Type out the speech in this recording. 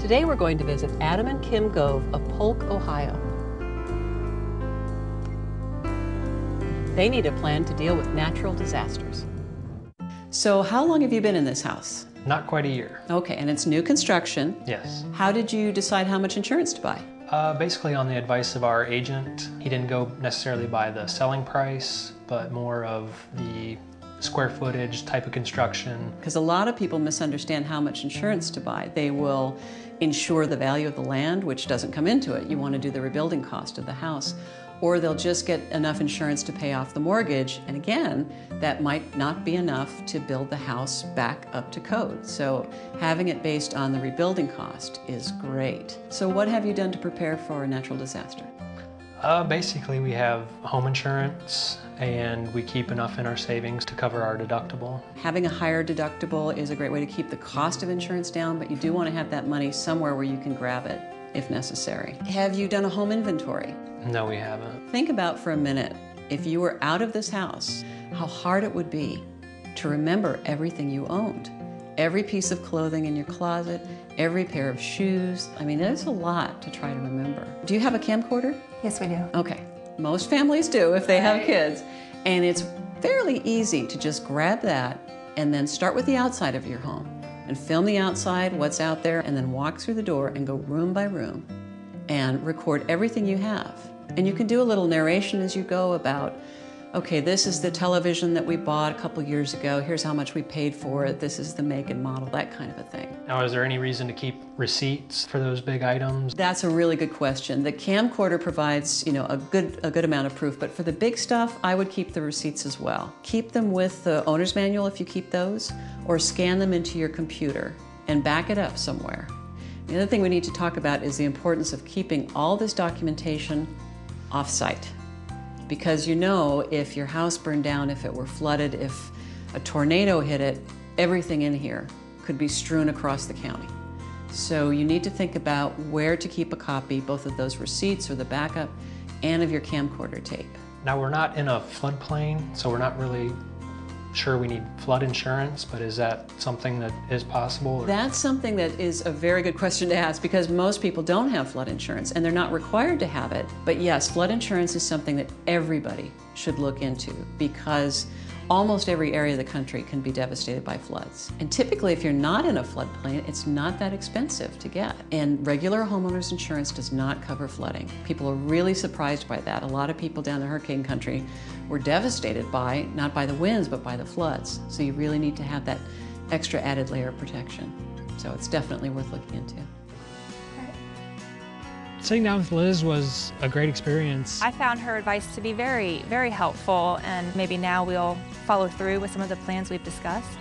Today we're going to visit Adam and Kim Gove of Polk, Ohio. They need a plan to deal with natural disasters. So how long have you been in this house? Not quite a year. Okay, and it's new construction. Yes. How did you decide how much insurance to buy? Basically on the advice of our agent. He didn't go necessarily by the selling price, but more of the square footage, type of construction. Because a lot of people misunderstand how much insurance to buy. They will insure the value of the land, which doesn't come into it. You want to do the rebuilding cost of the house. Or they'll just get enough insurance to pay off the mortgage, and again, that might not be enough to build the house back up to code. So having it based on the rebuilding cost is great. So what have you done to prepare for a natural disaster? Basically we have home insurance and we keep enough in our savings to cover our deductible. Having a higher deductible is a great way to keep the cost of insurance down, but you do want to have that money somewhere where you can grab it if necessary. Have you done a home inventory? No, we haven't. Think about for a minute, if you were out of this house, how hard it would be to remember everything you owned. Every piece of clothing in your closet, every pair of shoes. I mean, there's a lot to try to remember. Do you have a camcorder? Yes, we do. Okay. Most families do if they have kids. And it's fairly easy to just grab that and then start with the outside of your home and film the outside, what's out there, and then walk through the door and go room by room and record everything you have. And you can do a little narration as you go about, okay, this is the television that we bought a couple years ago, here's how much we paid for it, this is the make and model, that kind of a thing. Now, is there any reason to keep receipts for those big items? That's a really good question. The camcorder provides, a good amount of proof, but for the big stuff, I would keep the receipts as well. Keep them with the owner's manual if you keep those, or scan them into your computer and back it up somewhere. The other thing we need to talk about is the importance of keeping all this documentation off-site. Because if your house burned down, if it were flooded, if a tornado hit it, everything in here could be strewn across the county. So you need to think about where to keep a copy, both of those receipts or the backup, and of your camcorder tape. Now, we're not in a floodplain, so we're not really sure we need flood insurance, but is that something that is possible? That's something that is a very good question to ask because most people don't have flood insurance and they're not required to have it. But yes, flood insurance is something that everybody should look into because almost every area of the country can be devastated by floods. And typically, if you're not in a floodplain, it's not that expensive to get. And regular homeowners insurance does not cover flooding. People are really surprised by that. A lot of people down in hurricane country were devastated by, not by the winds, but by the floods. So you really need to have that extra added layer of protection. So it's definitely worth looking into. Sitting down with Liz was a great experience. I found her advice to be very, very helpful, and maybe now we'll follow through with some of the plans we've discussed.